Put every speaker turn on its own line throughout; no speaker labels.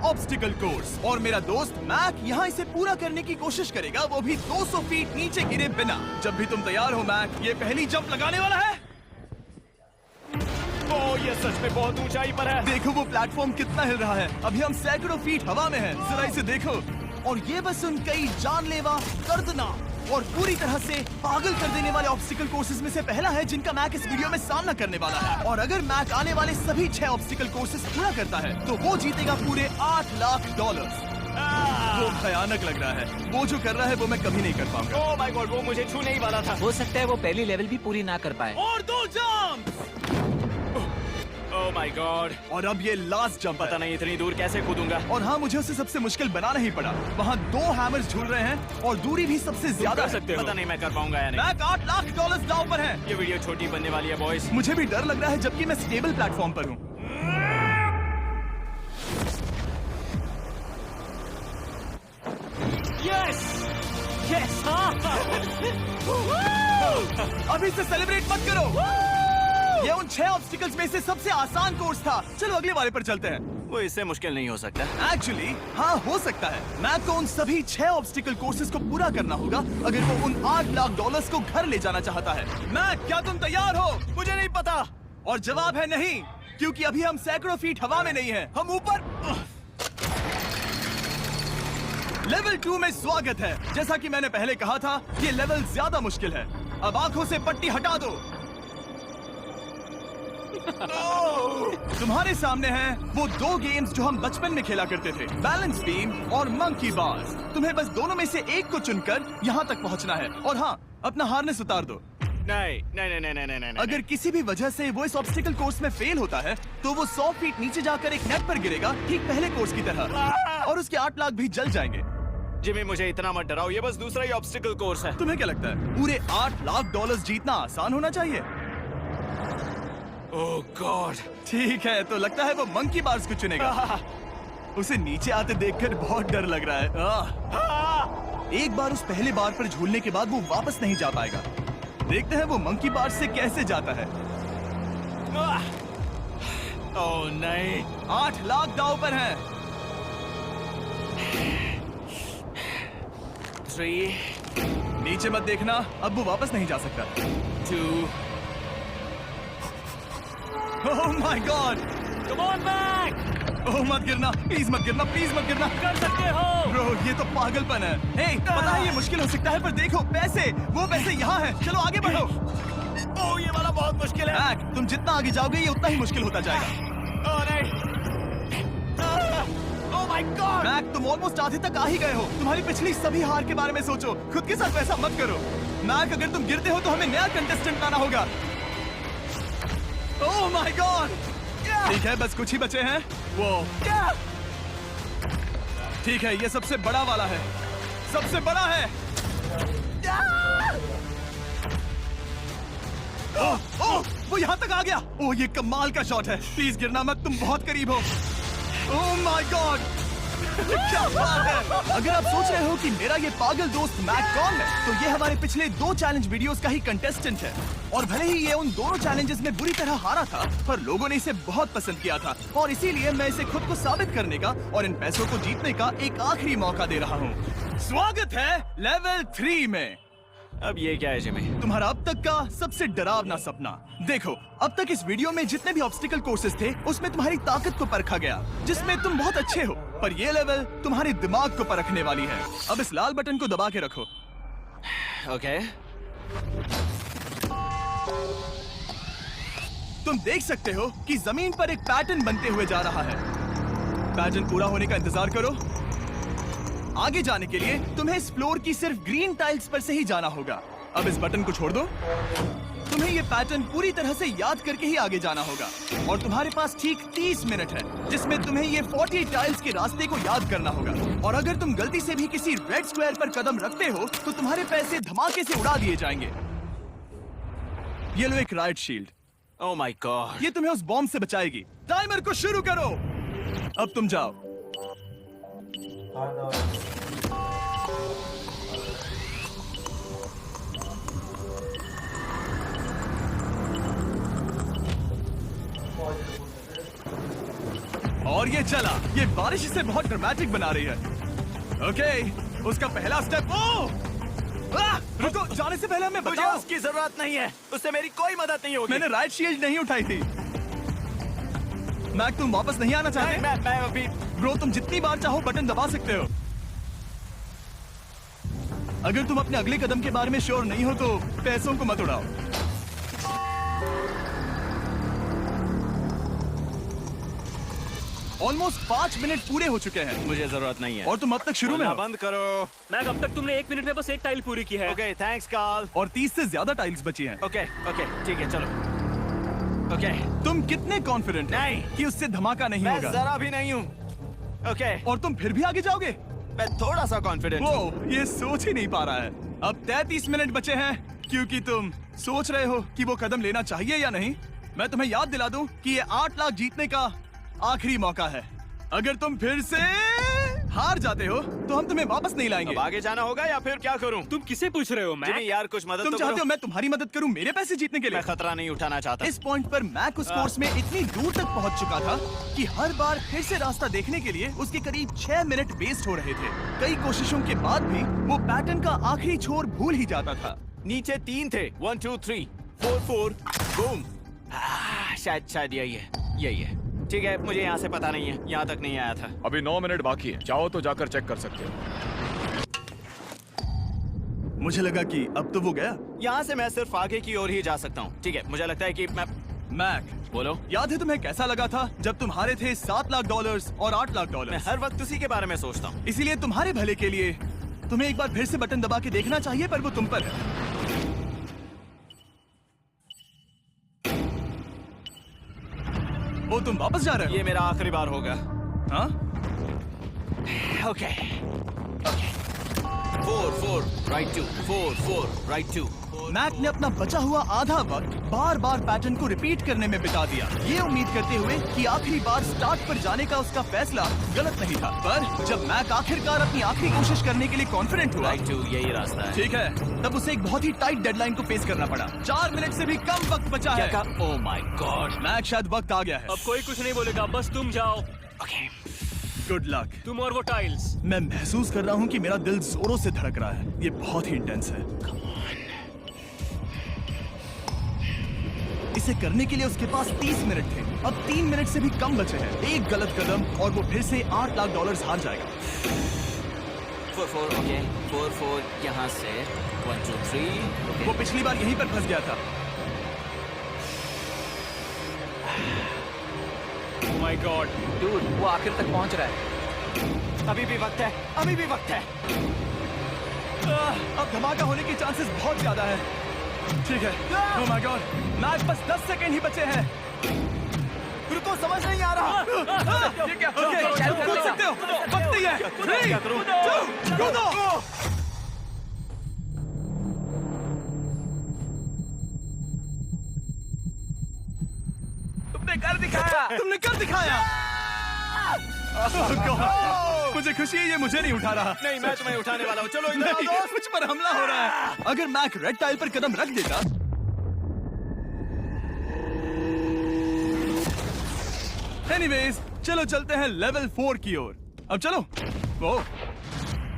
Obstacle course और मेरा दोस्त मैक यहाँ इसे पूरा करने की कोशिश करेगा, वो भी 200 फीट नीचे गिरे बिना। जब भी तुम तैयार हो मैक, ये पहली जंप लगाने वाला है।
ओह, ये सच में बहुत ऊंचाई पर है।
देखो वो प्लेटफॉर्म कितना हिल रहा है। अभी हम सैकड़ों फीट हवा में हैं। जरा इसे देखो। और ये बस उन कई जानलेवा, दर्दनाक और पूरी तरह से पागल कर देने वाले ऑब्स्टिकल कोर्सेज में से पहला है जिनका मैक इस वीडियो में सामना करने वाला है। और अगर मैक आने वाले सभी 6 ऑब्स्टिकल कोर्सेज पूरा करता है तो वो जीतेगा पूरे $8 लाख। वो भयानक लग रहा है। वो जो कर रहा है वो मैं कभी नहीं कर पाऊंगा।
ओह माय गॉड, वो मुझे छू नहीं वाला था।
हो सकता है वो पहली लेवल भी पूरी ना कर पाए।
और 2 जंप।
Oh my God.
और अब ये लास्ट जंप।
पता नहीं इतनी दूर कैसे कूदूंगा।
और हाँ, मुझे उसे सबसे मुश्किल बनाना ही पड़ा। वहाँ 2 हैमर्स झूल रहे हैं और दूरी भी सबसे ज्यादा
कर
है।
सकते हो। पता नहीं मैं कर पाऊंगा या नहीं।
मैक $8 लाख दांव पर है।
ये वीडियो छोटी बनने वाली है बॉयज।
मुझे भी डर लग रहा है जबकि मैं स्टेबल प्लेटफॉर्म पर हूँ।
Yes yes.
अभी से सेलिब्रेट मत करो। ये उन 6 ऑब्स्टिकल्स में से सबसे आसान कोर्स था। चलो अगले वाले पर चलते हैं।
वो इससे मुश्किल नहीं हो सकता।
एक्चुअली हाँ, हो सकता है। मैक को उन सभी 6 ऑब्स्टिकल कोर्सेज को पूरा करना होगा अगर वो उन $8 लाख को घर ले जाना चाहता है। मैक, क्या तुम तैयार हो?
मुझे नहीं पता।
और जवाब है नहीं, क्योंकि अभी हम सैकड़ों फीट हवा में नहीं हैं। हम ऊपर। लेवल 2 में स्वागत है। जैसा कि मैंने पहले कहा था, ये लेवल ज्यादा मुश्किल है। अब आंखों से पट्टी हटा दो। तुम्हारे सामने हैं वो 2 गेम्स जो हम बचपन में खेला करते थे, बैलेंस बीम और मंकी बार्स। तुम्हें बस दोनों में से एक को चुनकर यहाँ तक पहुँचना है। और हाँ, अपना हार्नेस उतार दो।
नहीं नहीं नहीं नहीं नहीं।
अगर किसी भी वजह से वो इस ऑब्स्टिकल कोर्स में फेल होता है तो वो 100 फीट नीचे जाकर एक नेट पर गिरेगा, ठीक पहले कोर्स की तरह। और उसके 8 लाख भी जल जाएंगे।
जिमी, मुझे इतना मत डराओ। ये बस दूसरा ही ऑब्स्टिकल कोर्स है।
तुम्हें क्या लगता है पूरे $8 लाख जीतना आसान होना चाहिए?
ओह गॉड।
ठीक है, तो लगता है वो मंकी बार्स को चुनेगा। उसे नीचे आते देखकर बहुत डर लग रहा है। एक बार उस पहले बार पर झूलने के बाद वो वापस नहीं जा पाएगा। देखते हैं वो मंकी बार्स से कैसे जाता है।
ओह नहीं।
8 लाख दांव पर हैं।
3
नीचे मत देखना, अब वो वापस नहीं जा सकता।
2
oh my god.
Come on back.
Oh मत गिरना, प्लीज मत गिरना, प्लीज मत गिरना।
कर सकते हो।
ब्रो, ये तो पागलपन है। हे, पता है ये मुश्किल हो सकता है, पर देखो पैसे, वो पैसे यहाँ हैं। चलो आगे बढ़ो।
ओह, ये वाला बहुत मुश्किल है।
मैक, तुम जितना आगे जाओगे ये उतना ही मुश्किल होता जाएगा।
ओह नहीं। ओह माय गॉड।
मैक, तुम ऑलमोस्ट आधे तक आ ही गए हो। तुम्हारी पिछली सभी हार के बारे में सोचो। खुद के साथ वैसा मत करो। मैक, अगर तुम गिरते हो तो हमें नया कंटेस्टेंट लाना होगा। ओह माय गॉड। ठीक है, बस कुछ ही बचे हैं। वो ठीक है, ये सबसे बड़ा वाला है। सबसे बड़ा है। ओह ओह, वो यहाँ तक आ गया। ओह, ये कमाल का शॉट है। प्लीज गिरना मत, तुम बहुत करीब हो। ओह माय गॉड, क्या बात है। अगर आप सोच रहे हो कि मेरा ये पागल दोस्त मैक कौन है, तो ये हमारे पिछले 2 चैलेंज वीडियोस का ही कंटेस्टेंट है। और भले ही ये उन दोनों चैलेंजेस में बुरी तरह हारा था, पर लोगों ने इसे बहुत पसंद किया था। और इसीलिए मैं इसे खुद को साबित करने का और इन पैसों को जीतने का एक आखिरी मौका दे रहा हूँ। स्वागत है लेवल 3 में।
अब ये क्या है जिमी?
तुम्हारा अब तक का सबसे डरावना सपना। देखो, अब तक इस वीडियो में जितने भी ऑब्स्टिकल कोर्सेज थे उसमें तुम्हारी ताकत को परखा गया, जिसमें तुम बहुत अच्छे हो। पर ये लेवल तुम्हारे दिमाग को परखने वाली है। अब इस लाल बटन को दबा के रखो।
ओके।
तुम देख सकते हो कि जमीन पर एक पैटर्न बनते हुए जा रहा है। पैटर्न पूरा होने का इंतजार करो। आगे जाने के लिए तुम्हें इस फ्लोर की सिर्फ ग्रीन टाइल्स पर से ही जाना होगा। अब इस बटन को छोड़ दो। तुम्हें ये पैटर्न पूरी तरह से याद करके ही आगे जाना होगा। और तुम्हारे पास ठीक 30 मिनट है, जिसमें तुम्हें ये 40 टाइल्स के रास्ते को याद करना होगा। और अगर तुम गलती से भी किसी रेड स्क्वायर पर कदम रखते हो तो तुम्हारे पैसे धमाके से उड़ा दिए जाएंगे। ये लो एक right shield.
Oh my God.
ये तुम्हें उस बॉम्ब से बचाएगी। टाइमर को शुरू करो। अब तुम जाओ। और ये चला। ये बारिश इसे बहुत ड्रामेटिक बना रही है। ओके, उसका पहला स्टेप। रुको, जाने से पहले हमें
मुझे
बताओ।
उसकी जरूरत नहीं है, उससे मेरी कोई मदद नहीं होगी।
मैंने राइट शील्ड नहीं उठाई थी। मैक, तुम वापस नहीं आना चाहते?
मैं अभी
ब्रो, तुम जितनी बार चाहो बटन दबा सकते हो। अगर तुम अपने अगले कदम के बारे में श्योर नहीं हो तो पैसों को मत उड़ाओ। ऑलमोस्ट 5 मिनट पूरे हो चुके हैं
मुझे जरूरत नहीं है।
और तुम अब तक शुरू में
बोलना
हो।
बंद करो।
मैक, अब तक तुमने 1 मिनट में बस एक टाइल पूरी की है।
Okay, thanks Karl.
और 30 से ज्यादा टाइल्स बची हैं।
ओके ओके, ठीक है, चलो। ओके,
तुम कितने कॉन्फिडेंट
नहीं।
कि उससे धमाका नहीं
मैं
होगा?
जरा भी नहीं हूँ। ओके,
और तुम फिर भी आगे जाओगे?
मैं थोड़ा सा कॉन्फिडेंट हूँ।
वो ये सोच ही नहीं पा रहा है। अब 33 मिनट बचे हैं क्योंकि तुम सोच रहे हो कि वो कदम लेना चाहिए या नहीं। मैं तुम्हें याद दिला दूं कि ये 8 लाख जीतने का आखिरी मौका है। अगर तुम फिर से हार जाते हो तो हम तुम्हें वापस नहीं लाएंगे।
अब आगे जाना होगा या फिर क्या करूं?
तुम किसे पूछ रहे हो
जिमी
मैक?
यार, कुछ मदद
तुम
तो
चाहते हो
करो।
मैं तुम्हारी मदद करूं मेरे पैसे जीतने के लिए?
मैं खतरा नहीं उठाना चाहता।
इस पॉइंट पर मैक उस कोर्स में इतनी दूर तक पहुंच चुका था कि हर बार फिर से रास्ता देखने के लिए उसके करीब 6 मिनट वेस्ट हो रहे थे। कई कोशिशों के बाद भी वो पैटर्न का आखिरी छोर भूल ही जाता था।
नीचे 3 थे। 1 2 3 4 4 बूम। शायद यही है। ठीक है, मुझे यहाँ से पता नहीं है, यहाँ तक नहीं आया था।
अभी 9 मिनट बाकी है, चाहो तो जाकर चेक कर सकते हो।
मुझे लगा कि अब तो वो गया।
यहाँ से मैं सिर्फ आगे की ओर ही जा सकता हूँ। ठीक है, मुझे लगता है कि मैं
मैक,
बोलो।
याद है तुम्हें कैसा लगा था जब तुम हारे थे $7 लाख और $8 लाख?
मैं हर वक्त उसी के बारे में सोचता हूँ।
इसीलिए तुम्हारे भले के लिए तुम्हें एक बार फिर से बटन दबा के देखना चाहिए, पर वो तुम पर है। वो तुम वापस जा रहे
ये मेरा आखिरी बार होगा।
हो? हाँ?
Okay 4 4 right 2 4 4 right 2।
मैक ने अपना बचा हुआ आधा वक्त बार बार पैटर्न को रिपीट करने में बिता दिया, ये उम्मीद करते हुए कि आखिरी बार स्टार्ट पर जाने का उसका फैसला गलत नहीं था। पर जब मैक आखिरकार अपनी आखिरी कोशिश करने के लिए कॉन्फिडेंट हुआ,
राइट 2 यही रास्ता है।
ठीक है, तब उसे एक बहुत ही टाइट डेडलाइन को फेस करना पड़ा। 4 मिनट से भी कम वक्त बचा है।
ओह माय गॉड।
मैक, शायद वक्त आ गया है।
अब कोई कुछ नहीं बोलेगा, बस तुम जाओ।
Okay,
good luck.
तुम और वो टाइल्स।
मैं महसूस कर रहा हूँ कि मेरा दिल जोरों से धड़क रहा है। ये बहुत ही इंटेंस है। इसे करने के लिए उसके पास 30 मिनट थे। अब 3 मिनट से भी कम बचे हैं। एक गलत कदम और वो फिर से $8 लाख हार जाएगा।
4 4 ओके 4 4 यहाँ से 1 2 3।
वो पिछली बार यहीं पर फंस गया था।
ओह माय गॉड।
डूड, वो आखिर तक पहुंच रहा है।
अभी भी वक्त है, अभी भी वक्त है।
अब धमाका होने की चांसेस बहुत ज्यादा है। ठीक है। ओह माय गॉड, मैच बस 10 सेकंड ही बचे हैं।
रुको, समझ नहीं आ रहा।
ठीक है, ओके, कूद सकते हो। वक्त नहीं है। 3 2 कूदो।
तुमने कर दिखाया।
तुमने कर दिखाया। Oh God, मुझे खुशी है ये मुझे नहीं उठा रहा।
नहीं, मैं तुम्हें उठाने वाला हूँ। चलो इधर आओ
नहीं,
दोस्त।
मुझ पर हमला हो रहा है। अगर मैक रेड टाइल पर कदम रख देता। एनीवेज, चलो चलते हैं लेवल 4 की ओर। अब चलो। वो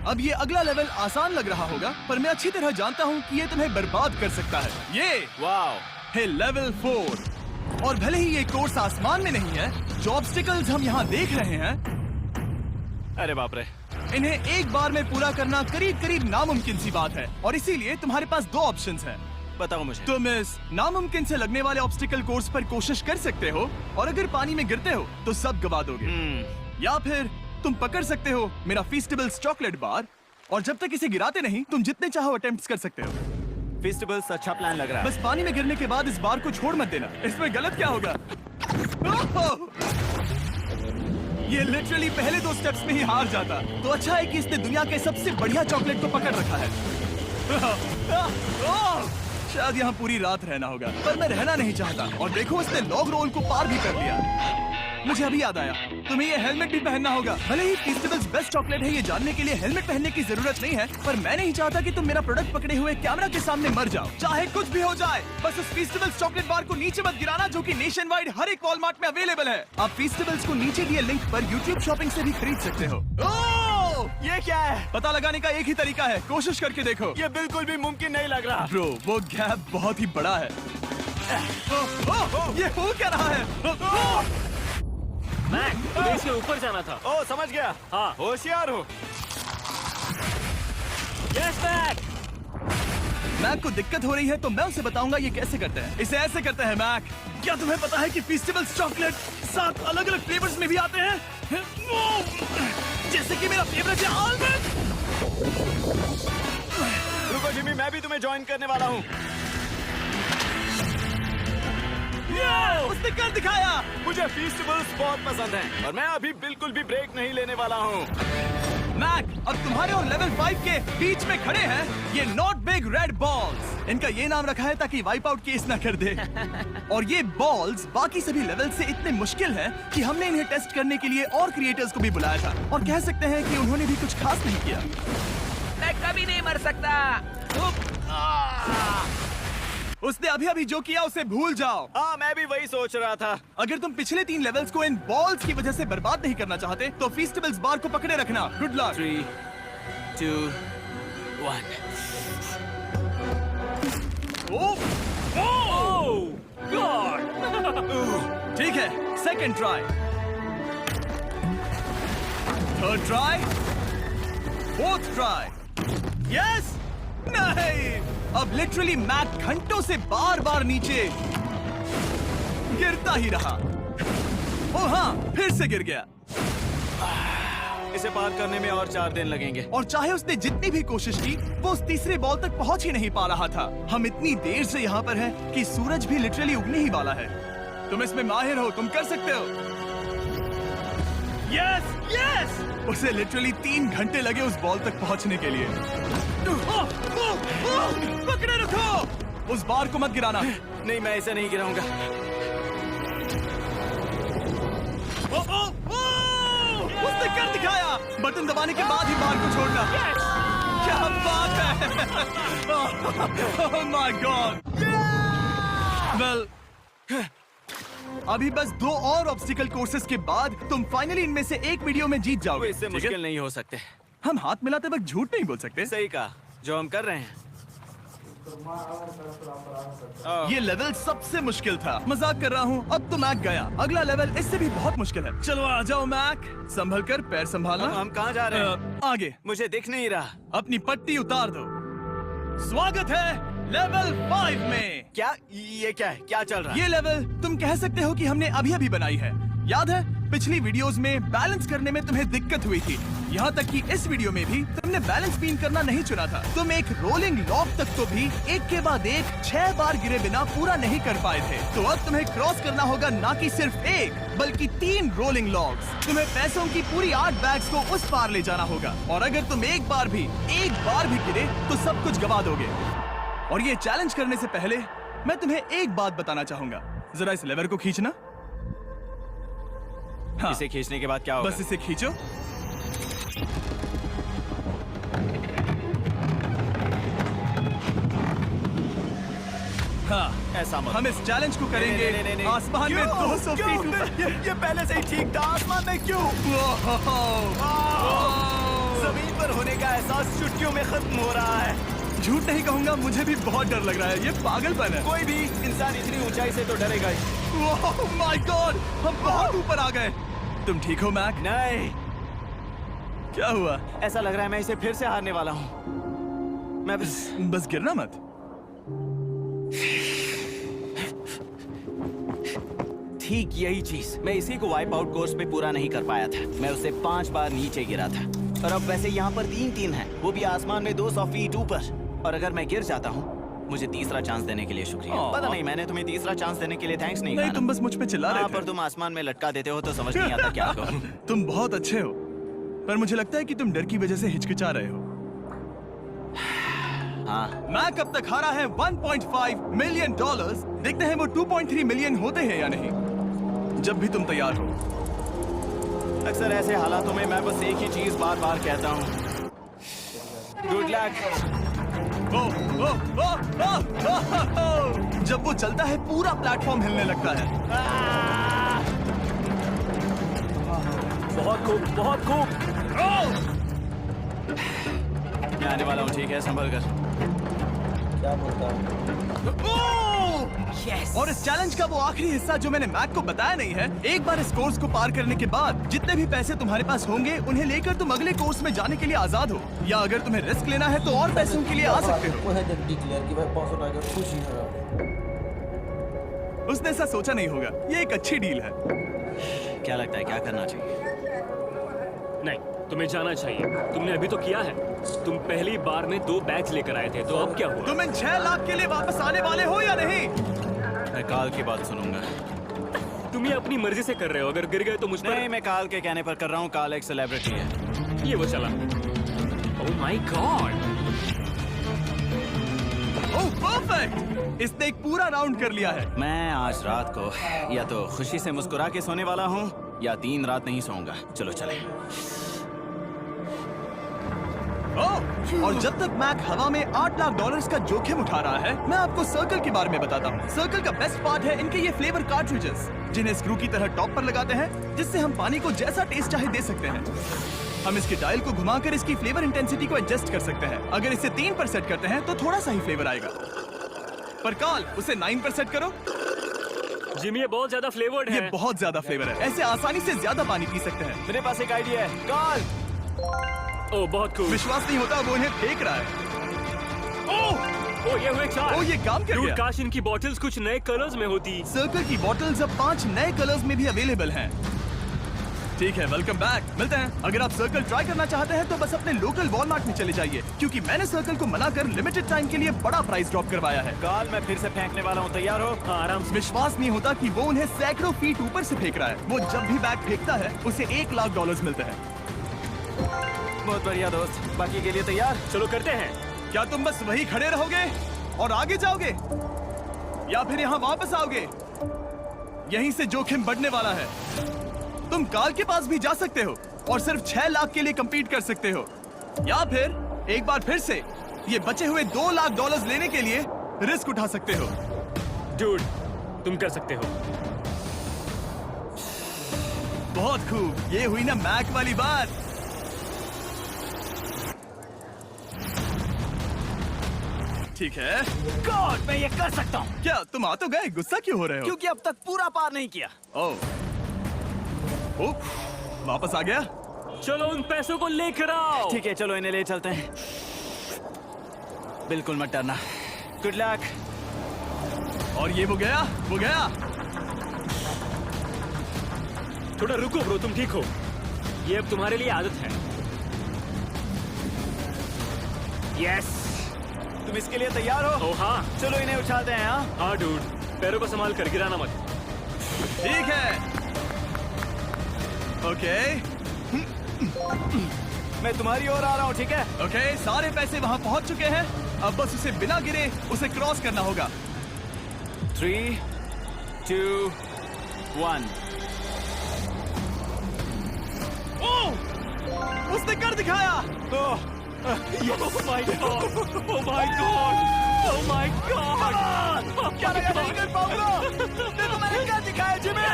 अब ये अगला लेवल आसान लग रहा होगा, पर मैं अच्छी तरह जानता हूँ कि ये तुम्हें बर्बाद कर सकता है। ये
वाओ,
है लेवल 4। और भले ही ये कोर्स आसमान में नहीं है, जो ऑब्स्टिकल्स हम यहाँ देख रहे हैं,
अरे बाप रे।
इन्हें एक बार में पूरा करना करीब करीब नामुमकिन सी बात है। और इसीलिए तुम्हारे पास 2 ऑप्शंस हैं।
बताओ मुझे।
तुम इस नामुमकिन से लगने वाले ऑब्स्टिकल कोर्स पर कोशिश कर सकते हो, और अगर पानी में गिरते हो तो सब गवा दोगे। या फिर तुम पकड़ सकते हो मेरा फीस्टेबल्स चॉकलेट बार, और जब तक इसे गिराते नहीं तुम जितने चाहो अटेम्प्ट्स कर सकते हो।
फेस्टिवल्स अच्छा प्लान लग रहा है।
बस पानी में गिरने के बाद इस बार को छोड़ मत देना। इसमें गलत क्या होगा? ओह! ये लिटरली पहले 2 स्टेप्स में ही हार जाता। तो अच्छा है कि इसने दुनिया के सबसे बढ़िया चॉकलेट को पकड़ रखा है। शायद यहाँ पूरी रात रहना होगा, पर मैं रहना नहीं चाहता। और देखो, इसने लॉग रोल को पार भी कर लिया। मुझे अभी याद आया, तुम्हें ये हेलमेट भी पहनना होगा। भले ही फीस्टिवल्स बेस्ट चॉकलेट है ये जानने के लिए हेलमेट पहनने की जरूरत नहीं है, पर मैं नहीं चाहता कि तुम मेरा प्रोडक्ट पकड़े हुए कैमरा के सामने मर जाओ। चाहे कुछ भी हो जाए, बस उस फीस्टिवल्स चॉकलेट बार को नीचे मत गिराना, जो कि नेशन वाइड हर एक वॉलमार्ट में अवेलेबल है। आप फीस्टिवल्स को नीचे दिए लिंक पर यूट्यूब शॉपिंग से भी खरीद सकते हो।
ये क्या है?
पता लगाने का एक ही तरीका है, कोशिश करके देखो।
ये बिल्कुल भी मुमकिन नहीं लग रहा।
ब्रो, वो गैप बहुत ही बड़ा है। ये हो क्या रहा है?
मैक, तुम्हें इसके ऊपर जाना था।
ओ, समझ गया।
हाँ।
होशियार हो।
Yes Mac.
मैक को दिक्कत हो रही है तो मैं उसे बताऊंगा ये कैसे करते हैं। इसे ऐसे करते हैं मैक। क्या तुम्हें पता है कि फेस्टिवल्स चॉकलेट 7 अलग अलग फ्लेवर्स में भी आते हैं? जैसे कि मेरा फेवरेट है आलमंड।
रुको जिमी, मैं भी तुम्हें ज्वाइन करने वाला हूँ।
उसने कर दिखाया।
मुझे फेस्टिवल्स बहुत पसंद हैं और मैं अभी बिल्कुल भी ब्रेक नहीं लेने वाला हूँ।
मैक, अब तुम्हारे और लेवल 5 के बीच में खड़े हैं ये नॉट बिग रेड बॉल्स। इनका ये नाम रखा है ताकि वाइप आउट केस ना कर दे। और ये बॉल्स बाकी सभी लेवल से इतने मुश्किल हैं कि हमने इन्हें टेस्ट करने के लिए और क्रिएटर्स को भी बुलाया था, और कह सकते हैं कि उन्होंने भी कुछ खास नहीं किया।
मैं कभी नहीं मर सकता।
उसने अभी अभी जो किया उसे भूल जाओ।
हाँ, मैं भी वही सोच रहा था।
अगर तुम पिछले 3 लेवल्स को इन बॉल्स की वजह से बर्बाद नहीं करना चाहते तो फेस्टिवल्स बार को पकड़े रखना। Good luck.
3, 2, 1।
ठीक है, second try, third try, fourth try. Yes, नहीं, अब लिटरली मैक घंटों से बार बार नीचे गिरता ही रहा। ओ हाँ, फिर से गिर गया।
इसे पार करने में और 4 दिन लगेंगे।
और चाहे उसने जितनी भी कोशिश की, वो उस तीसरे बॉल तक पहुंच ही नहीं पा रहा था। हम इतनी देर से यहाँ पर हैं कि सूरज भी लिटरली उगने ही वाला है। तुम इसमें माहिर हो, तुम कर सकते हो। Yes, yes! उसे लिटरली 3 घंटे लगे उस बॉल तक पहुंचने के लिए। पकड़े रखो, उस बार को मत गिराना।
नहीं, मैं इसे नहीं गिराऊंगा।
उसने कर दिखाया। बटन दबाने के बाद ही बार को छोड़ना। क्या बात है। ओह माय गॉड। वेल, अभी बस 2 और ऑब्स्टिकल कोर्सेस के बाद तुम फाइनली इनमें से एक वीडियो में जीत जाओगे।
इससे
ठीक है?
मुश्किल नहीं हो सकते।
हम हाथ मिलाते वक्त झूठ नहीं बोल सकते।
सही कहा, जो हम कर रहे हैं।
ये लेवल सबसे मुश्किल था। मजाक कर रहा हूँ, अब तो मैक गया। अगला लेवल इससे भी बहुत मुश्किल है। चलो आ जाओ मैक, संभल कर, पैर संभालना।
हम कहाँ जा रहे हैं?
आगे।
मुझे दिख नहीं रहा।
अपनी पट्टी उतार दो। स्वागत है लेवल 5 में।
क्या? ये क्या है? क्या चल रहा है?
ये लेवल तुम कह सकते हो कि हमने अभी अभी बनाई है। याद है पिछली वीडियोस में बैलेंस करने में तुम्हें दिक्कत हुई थी, यहाँ तक कि इस वीडियो में भी तुमने बैलेंस बीन करना नहीं चुना था। तुम एक रोलिंग लॉक तक तो भी एक के बाद एक 6 बार गिरे बिना पूरा नहीं कर पाए थे। तो अब तुम्हें क्रॉस करना होगा ना कि सिर्फ एक, बल्कि 3 रोलिंग लॉक्स। तुम्हें पैसों की पूरी 8 बैग्स को उस पार ले जाना होगा, और अगर तुम एक बार भी गिरे तो सब कुछ गवा दोगे। और ये चैलेंज करने से पहले मैं तुम्हें एक बात बताना चाहूंगा। जरा इस लेवर को खींचना। हाँ,
इसे खींचने के बाद क्या होगा?
बस इसे खींचो। हाँ,
ऐसा मत।
हम इस चैलेंज को करेंगे
नहीं।
आसमान में 200
क्यों?
फीट ऊपर।
ये पहले से ही ठीक था। आसमान में क्यों? जमीन पर होने का एहसास चुटकियों में खत्म हो रहा है।
झूठ नहीं कहूंगा, मुझे भी बहुत डर लग रहा है। ये पागलपन है।
कोई भी इंसान इतनी ऊंचाई से तो डरेगा ही।
ओह माय गॉड, हम बहुत ऊपर आ गए। तुम ठीक हो मैक?
नहीं,
क्या हुआ?
ऐसा लग रहा है मैं इसे फिर से हारने वाला हूँ। मैं
बस गिरना मत।
ठीक यही चीज, मैं इसी को वाइप आउट कोर्स पे पूरा नहीं कर पाया था। मैं उससे 5 बार नीचे गिरा था, और अब वैसे यहाँ पर 3 है, वो भी आसमान में 200 फीट ऊपर। और अगर मैं गिर जाता हूँ, मुझे तीसरा चांस देने के लिए शुक्रिया। पता नहीं, मैंने तुम्हें तीसरा चांस देने के लिए थैंक्स नहीं कहा।
तुम बस मुझ पे चिल्ला रहे थे।
पर तुम आसमान में लटका देते हो तो समझ नहीं आता क्या करूं।
तुम बहुत अच्छे हो, पर मुझे लगता है कि तुम डर की वजह से हिचकिचा रहे हो।
हाँ,
मैक अब तक हारा है $1.5 मिलियन। देखते हैं वो 2.3 मिलियन होते हैं या नहीं। जब भी तुम तैयार हो।
अक्सर ऐसे हालातों में मैं बस एक ही चीज बार बार कहता हूँ, गुड लक।
ओ, ओ, ओ, ओ, ओ, ओ, ओ। जब वो चलता है पूरा प्लेटफॉर्म हिलने लगता है।
बहुत खूब, बहुत खूब।
मैं आने वाला हूँ, ठीक है, संभल कर।
क्या बोलता है?
यस।
और इस चैलेंज का वो आखिरी हिस्सा जो मैंने मैक को बताया नहीं है, एक बार इस कोर्स को पार करने के बाद जितने भी पैसे तुम्हारे पास होंगे उन्हें लेकर तुम अगले कोर्स में जाने के लिए आजाद हो, या अगर तुम्हें रिस्क लेना है तो और पैसों के लिए आ सकते हो।
वो है जब डिक्लेयर कि भाई 500 टाइगर खुश ही है।
उसने ऐसा सोचा नहीं होगा। ये एक अच्छी डील है।
क्या लगता है क्या करना चाहिए?
नहीं, तुम्हें जाना चाहिए। तुमने अभी तो किया है। तुम पहली बार में 2 बैग्स लेकर आए थे, तो अब क्या हुआ?
तुम इन 6 लाख के लिए वापस आने वाले हो या नहीं?
मैं काल की बात सुनूंगा।
तुम ये अपनी मर्जी से कर रहे हो। अगर गिर गए तो मुझ पर।
नहीं, मैं काल के कहने पर कर रहा हूँ। काल एक सेलिब्रिटी है।
ये वो चला। ओह माय गॉड।
Oh perfect! इसने एक पूरा राउंड कर लिया है।
मैं आज रात को या तो खुशी से मुस्कुरा के सोने वाला हूँ या 3 रात नहीं सोऊंगा। चलो चले।
ओह, और जब तक मैक हवा में $8 लाख का जोखिम उठा रहा है, मैं आपको सर्कल के बारे में बताता हूँ। सर्कल का बेस्ट पार्ट है इनके ये फ्लेवर कार्ट्रिजेस, जिन्हें स्क्रू की तरह टॉप पर लगाते हैं, जिससे हम पानी को जैसा टेस्ट चाहे दे सकते हैं। हम इसके डायल को घुमाकर इसकी फ्लेवर इंटेंसिटी को एडजस्ट कर सकते हैं। अगर इसे 3 पर सेट करते हैं तो थोड़ा सा ही फ्लेवर आएगा, पर काल उसे 9 पर सेट करो।
जिमी, ये बहुत ज्यादा फ्लेवर्ड
ये
है।
बहुत ज्यादा फ्लेवर है। ऐसे आसानी से ज्यादा पानी पी सकते हैं।
मेरे पास एक आइडिया है। काल,
ओह बहुत खूब।
विश्वास नहीं होता, वो उन्हें फेंक रहा है।
ओह ये हुए 4।
ओह, ये काम कर
Dude,
गया।
काश इनकी बॉटल्स कुछ नए कलर्स में होती।
सर्कल की बॉटल्स अब 5 नए कलर्स में भी अवेलेबल हैं। ठीक है, वेलकम बैक। मिलते हैं। अगर आप सर्कल ट्राई करना चाहते हैं तो बस अपने लोकल वॉलमार्ट में चले जाइए, क्योंकि मैंने सर्कल को मना कर लिमिटेड टाइम के लिए बड़ा प्राइस ड्रॉप करवाया है।
काल, मैं फिर से फेंकने वाला हूँ। तैयार हो?
हाँ, आराम से।
विश्वास नहीं होता कि वो उन्हें सैकड़ों फीट ऊपर से फेंक रहा है। वो जब भी बैग फेंकता है उसे $1 लाख मिलते हैं।
बहुत बढ़िया दोस्त, बाकी के लिए तैयार?
चलो करते हैं।
क्या तुम बस वही खड़े रहोगे और आगे जाओगे, या फिर यहाँ वापस आओगे? यहीं से जोखिम बढ़ने वाला है। तुम काल के पास भी जा सकते हो और सिर्फ 6 लाख के लिए compete कर सकते हो, या फिर एक बार फिर से ये बचे हुए $2 लाख लेने के लिए रिस्क उठा सकते हो।
Dude, तुम कर सकते हो।
बहुत खूब, ये हुई ना मैक वाली बात। ठीक है।
गॉड, मैं ये कर सकता हूँ।
क्या तुम आ तो गए, गुस्सा क्यों हो रहे हो?
क्योंकि अब तक पूरा पार नहीं किया।
ओह, वापस आ गया।
चलो उन पैसों को लेकर आओ।
ठीक है, चलो इन्हें ले चलते हैं। बिल्कुल मत डरना। Good luck.
और ये वो गया, वो गया।
थोड़ा रुको ब्रो, तुम ठीक हो? ये अब तुम्हारे लिए आदत है। यस।
तुम इसके लिए तैयार हो?
ओह हाँ।
चलो इन्हें उछालते हैं। हाँ,
हाँ डूड, पैरों को संभाल कर, गिराना मत।
ठीक है। ओके,
मैं तुम्हारी ओर आ रहा हूँ, ठीक है?
ओके, सारे पैसे वहां पहुंच चुके हैं। अब बस उसे बिना गिरे उसे क्रॉस करना होगा।
3, 2, 1।
ओह, उसने कर दिखाया।
ओह,
Oh my god! Oh my god! Oh my god!
क्या लगा नहीं कर पाऊंगा? देखो मैंने क्या दिखाया जिमी।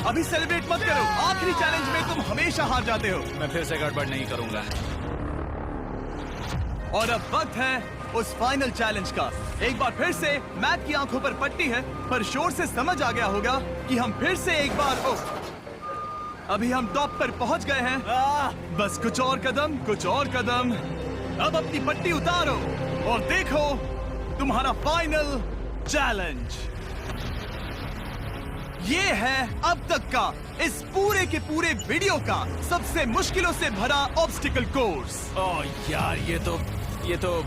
अभी सेलिब्रेट मत करो, आखिरी चैलेंज में तुम हमेशा हार जाते हो।
मैं फिर से गड़बड़ नहीं करूंगा।
और अब वक्त है उस फाइनल चैलेंज का। एक बार फिर से मैक की आंखों पर पट्टी है, पर शोर से समझ आ गया होगा कि हम फिर से एक बार अभी हम टॉप पर पहुंच गए हैं। बस कुछ और कदम, कुछ और कदम। अब अपनी पट्टी उतारो और देखो तुम्हारा फाइनल चैलेंज। ये है अब तक का इस पूरे के पूरे वीडियो का सबसे मुश्किलों से भरा ऑब्स्टिकल कोर्स।
ओह यार, ये तो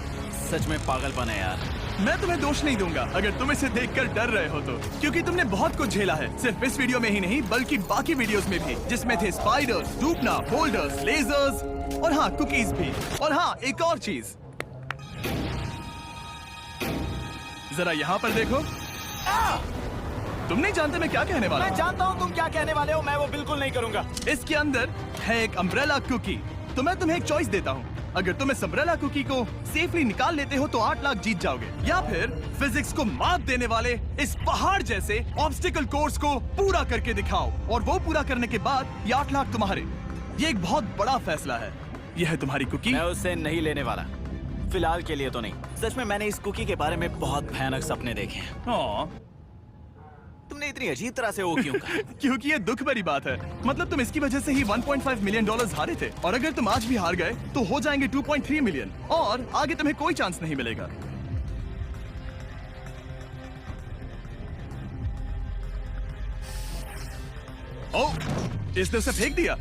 सच में पागलपन है यार।
मैं तुम्हें दोष नहीं दूंगा अगर तुम इसे देखकर डर रहे हो तो, क्योंकि तुमने बहुत कुछ झेला है, सिर्फ इस वीडियो में ही नहीं बल्कि बाकी वीडियोस में भी, जिसमें थे स्पाइडर्स, डूबना, फोल्डर्स, लेजर्स और हाँ कुकीज भी। और हाँ, एक और चीज, जरा यहाँ पर देखो। तुम नहीं जानते मैं क्या कहने वाला
मैं
हूँ।
जानता हूँ तुम क्या कहने वाले हो, मैं वो बिल्कुल नहीं करूंगा।
इसके अंदर है एक अम्ब्रेला कुकी। तो मैं तुम्हें एक चॉइस देता हूँ। अगर तुम इस अम्ब्रेला कुकी को सेफली निकाल लेते हो तो 8 लाख जीत जाओगे, या फिर फिजिक्स को मात देने वाले इस पहाड़ जैसे ऑब्स्टिकल कोर्स को पूरा करके दिखाओ, और वो पूरा करने के बाद ये 8 लाख तुम्हारे। ये एक बहुत बड़ा फैसला है। यह है तुम्हारी कुकी।
मैं उससे नहीं लेने वाला, फिलहाल के लिए तो नहीं। सच में मैंने इस कुकी के बारे में बहुत भयानक सपने देखे हैं।
हाँ,
तुमने इतनी अजीब तरह से वो क्यों कहा?
क्योंकि ये दुख भरी बात है। मतलब तुम इसकी वजह से ही 1.5 मिलियन डॉलर्स हारे थे, और अगर तुम आज भी हार गए तो हो जाएंगे 2.3 मिलियन, और आगे तुम्हें कोई चांस नहीं मिलेगा। ओह, इसने उसे फेंक दिया।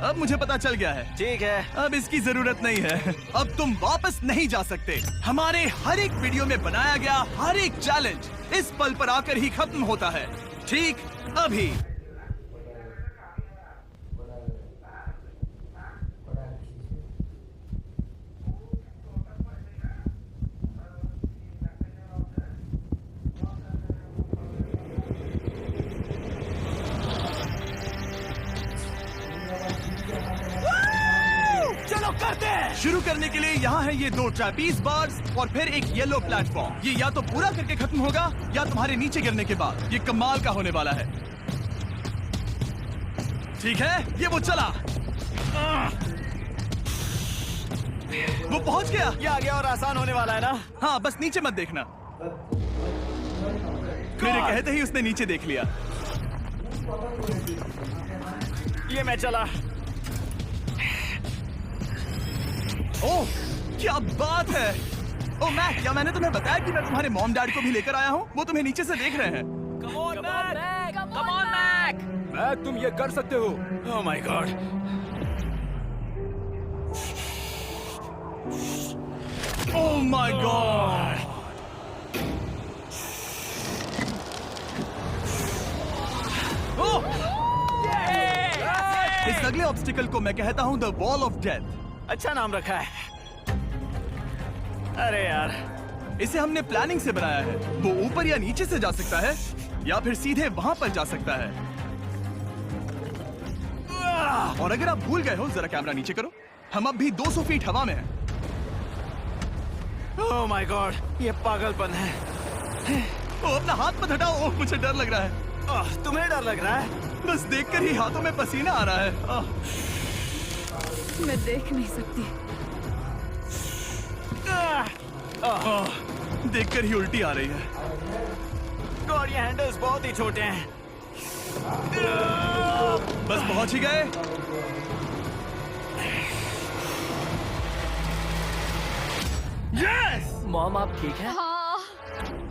अब मुझे पता चल गया है।
ठीक है,
अब इसकी जरूरत नहीं है। अब तुम वापस नहीं जा सकते। हमारे हर एक वीडियो में बनाया गया हर एक चैलेंज इस पल पर आकर ही खत्म होता है। ठीक अभी।
चलो करते हैं।
शुरू करने के लिए यहाँ है ये 2 ट्रैपीज बार्स और फिर एक येलो प्लेटफॉर्म। ये या तो पूरा करके खत्म होगा या तुम्हारे नीचे गिरने के बाद। ये कमाल का होने वाला है। ठीक है, ये वो चला। वो पहुंच गया।
ये आगे और आसान होने वाला है ना?
हाँ, बस नीचे मत देखना। मेरे कहते ही उसने नीचे देख लिया।
ये मैं चला।
ओह, क्या बात है। ओह मैक, क्या मैंने तुम्हें बताया कि मैं तुम्हारे मॉम डैड को भी लेकर आया हूँ? वो तुम्हें नीचे से देख रहे हैं।
Come on Mac.
मैक, तुम ये कर सकते हो।
Oh my god.
Oh my god. Oh, इस अगले ऑब्स्टिकल को मैं कहता हूँ द वॉल ऑफ डेथ।
अच्छा नाम रखा है। अरे यार,
इसे हमने प्लानिंग से बनाया है। वो ऊपर या नीचे से जा सकता है, या फिर सीधे वहां पर जा सकता है। और अगर आप भूल गए हो, जरा कैमरा नीचे करो। हम अब भी 200 फीट हवा में हैं।
ओह माय गॉड, ये पागलपन है।
ओ, अपना हाथ मत हटाओ। ओह, मुझे डर लग रहा है।
तुम्हें डर लग रहा है?
बस देखकर ही हाथों में पसीना आ रहा है।
मैं देख नहीं सकती।
देखकर ही उल्टी आ रही है।
गॉड, ये हैंडल्स बहुत ही छोटे हैं।
बस पहुंच ही गए। यस!
मॉम आप ठीक है?
हाँ,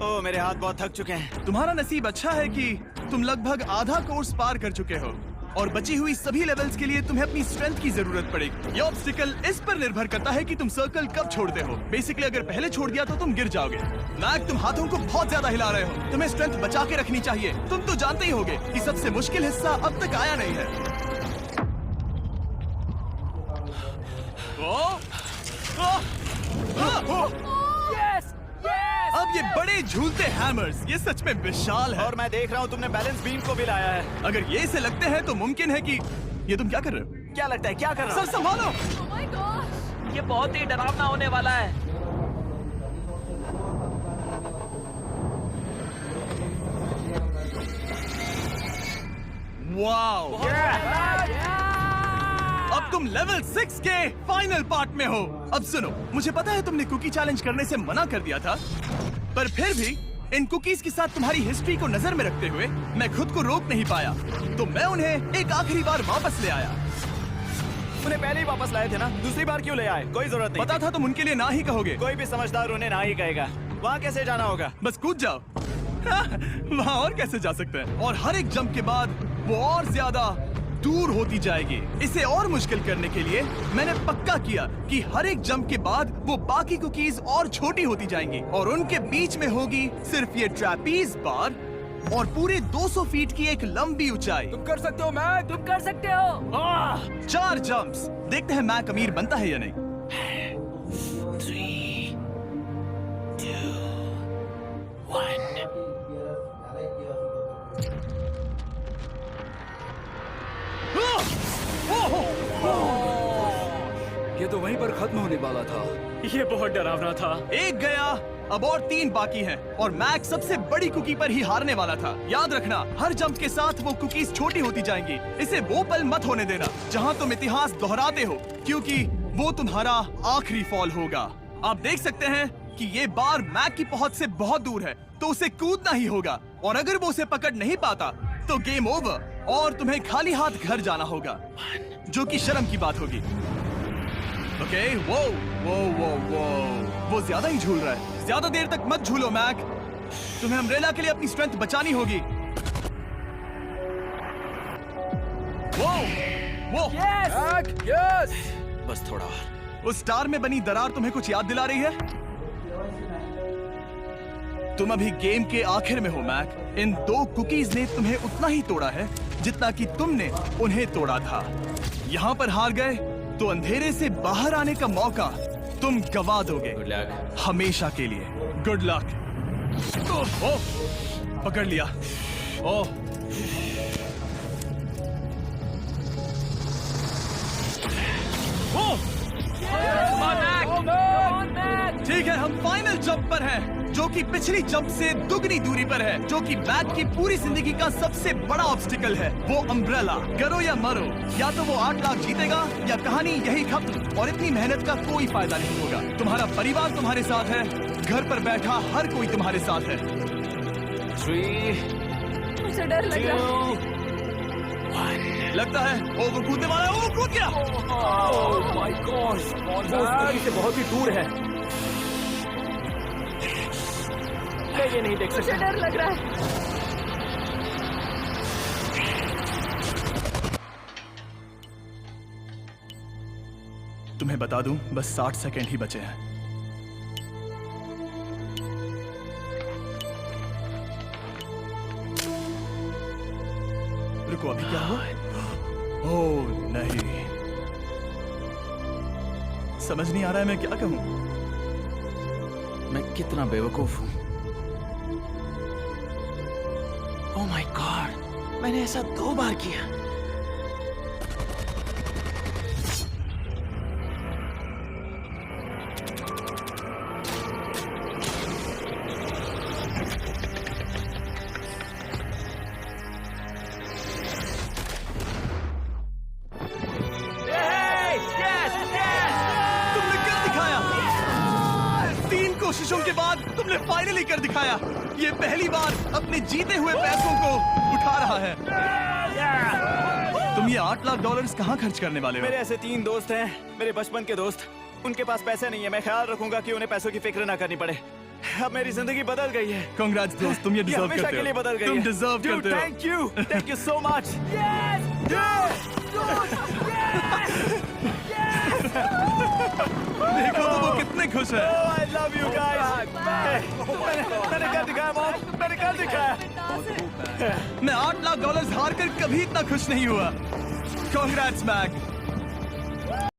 ओह, मेरे हाथ बहुत थक चुके हैं।
तुम्हारा नसीब अच्छा है कि तुम लगभग आधा कोर्स पार कर चुके हो, और बची हुई सभी लेवल्स के लिए तुम्हें अपनी स्ट्रेंथ की जरूरत पड़ेगी। ये ऑब्स्टिकल इस पर निर्भर करता है कि तुम सर्कल कब छोड़ते हो। बेसिकली अगर पहले छोड़ दिया तो तुम गिर जाओगे। मैक, तुम हाथों को बहुत ज्यादा हिला रहे हो। तुम्हें स्ट्रेंथ बचा के रखनी चाहिए। तुम तो जानते ही होगे कि सबसे मुश्किल हिस्सा अब तक आया नहीं है।
Yes yes.
अब ये बड़े झूलते हैमर्स, ये सच में विशाल है।
और मैं देख रहा हूँ तुमने बैलेंस बीम को भी लाया है।
अगर ये इसे लगते हैं तो मुमकिन है कि ये तुम क्या कर रहे हो?
क्या लगता है, क्या कर रहा
सर
हूँ?
संभालो।
oh my gosh!
ये बहुत ही डरावना होने वाला है।
वाओ! अब तुम लेवल 6 के फाइनल पार्ट में हो। अब सुनो, मुझे पता है तुमने कुकी चैलेंज करने से मना कर दिया था, पर फिर भी इन कुकीज के साथ तुम्हारी हिस्ट्री को नजर में रखते हुए मैं खुद को रोक नहीं पाया, तो मैं उन्हें एक आखिरी बार वापस ले आया।
उन्हें पहले ही वापस लाए थे ना, दूसरी बार क्यों ले आए? कोई जरूरत नहीं।
पता था तुम उनके लिए ना ही कहोगे।
कोई भी समझदार उन्हें ना ही कहेगा। वहाँ कैसे जाना होगा?
बस कूद जाओ। वहाँ और कैसे जा सकते हैं? और हर एक जंप के बाद वो और ज्यादा दूर होती जाएगी। इसे और मुश्किल करने के लिए मैंने पक्का किया कि हर एक जंप के बाद वो बाकी कुकीज और छोटी होती जाएंगी, और उनके बीच में होगी सिर्फ ये ट्रैपीज बार और पूरे 200 फीट की एक लंबी ऊंचाई।
तुम कर सकते हो मैक।
तुम कर सकते हो।
4 जंप्स। देखते हैं मैक अमीर बनता है या नहीं।
3, 2, 1।
ये तो वहीं पर खत्म होने वाला था।
ये बहुत डरावना था।
एक गया, अब और 3 बाकी हैं और मैक सबसे बड़ी कुकी पर ही हारने वाला था। याद रखना, हर जंप के साथ वो कुकीज छोटी होती जाएंगी। इसे वो पल मत होने देना जहां तुम इतिहास दोहराते हो, क्योंकि वो तुम्हारा आखिरी फॉल होगा। आप देख सकते हैं कि ये बार मैक की पहुंच से बहुत दूर है, तो उसे कूदना ही होगा। और अगर वो उसे पकड़ नहीं पाता तो गेम ओवर और तुम्हें खाली हाथ घर जाना होगा, जो कि शर्म की बात होगी। ओके, वो ज्यादा ही झूल रहा है। ज्यादा देर तक मत झूलो मैक, तुम्हें अम्ब्रेला के लिए अपनी स्ट्रेंथ बचानी होगी। वो
मैक, यस।
बस थोड़ा और।
उस स्टार में बनी दरार तुम्हें कुछ याद दिला रही है? तुम अभी गेम के आखिर में हो मैक। इन 2 कुकीज ने तुम्हें उतना ही तोड़ा है जितना कि तुमने उन्हें तोड़ा था। यहाँ पर हार गए तो अंधेरे से बाहर आने का मौका तुम गवा दोगे,
गुड लक।
हमेशा के लिए। Good luck. पकड़ लिया। ओह, ठीक है, हम फाइनल जंप पर हैं, जो कि पिछली जंप से दुगनी दूरी पर है, जो कि मैक की पूरी जिंदगी का सबसे बड़ा ऑब्स्टिकल है। वो अम्ब्रेला। करो या मरो, या तो वो 8 लाख जीतेगा या कहानी यही खत्म और इतनी मेहनत का कोई फायदा नहीं होगा। तुम्हारा परिवार तुम्हारे साथ है, घर पर बैठा हर कोई तुम्हारे साथ है।
3,
मुझे डर लग रहा है।
2, 1।
लगता है वो कूदने वाला है। वो कूद गया।
ओह माय गॉश, वो उस कुकी से बहुत ही दूर है। मैं ये नहीं देख
मुझे
सकता।
डर लग रहा है।
तुम्हें बता दूं, बस 60 सेकंड ही बचे हैं। रुको, अभी क्या हुआ? ओह नहीं, समझ नहीं आ रहा है मैं क्या कहूं।
मैं कितना बेवकूफ हूँ। ओह माय गॉड, मैंने ऐसा 2 बार किया।
तुमने कर दिखाया। 3 कोशिशों के बाद तुमने फाइनली कर दिखाया। ये पहली बार अपने जीते हुए पैसों को उठा रहा है। तुम ये $8 लाख कहाँ खर्च करने वाले हो?
मेरे ऐसे 3 दोस्त हैं, मेरे बचपन के दोस्त। उनके पास पैसे नहीं है। मैं ख्याल रखूंगा कि उन्हें पैसों की फिक्र ना करनी पड़े। अब मेरी जिंदगी बदल गई है।
कांग्रेट्स दोस्त, तुम ये डिजर्व
हमेशा
करते
के लिए
हो।
बदल गई
तुम
है।
डिजर्व करते हो।
Thank you so much.
देखो तो वो कितने खुश है।
I love you guys. मैंने कर दिखाया मॉम, मैंने कर दिखाया।
मैं $8 लाख हार कर कभी इतना खुश नहीं हुआ। Congrats Mac.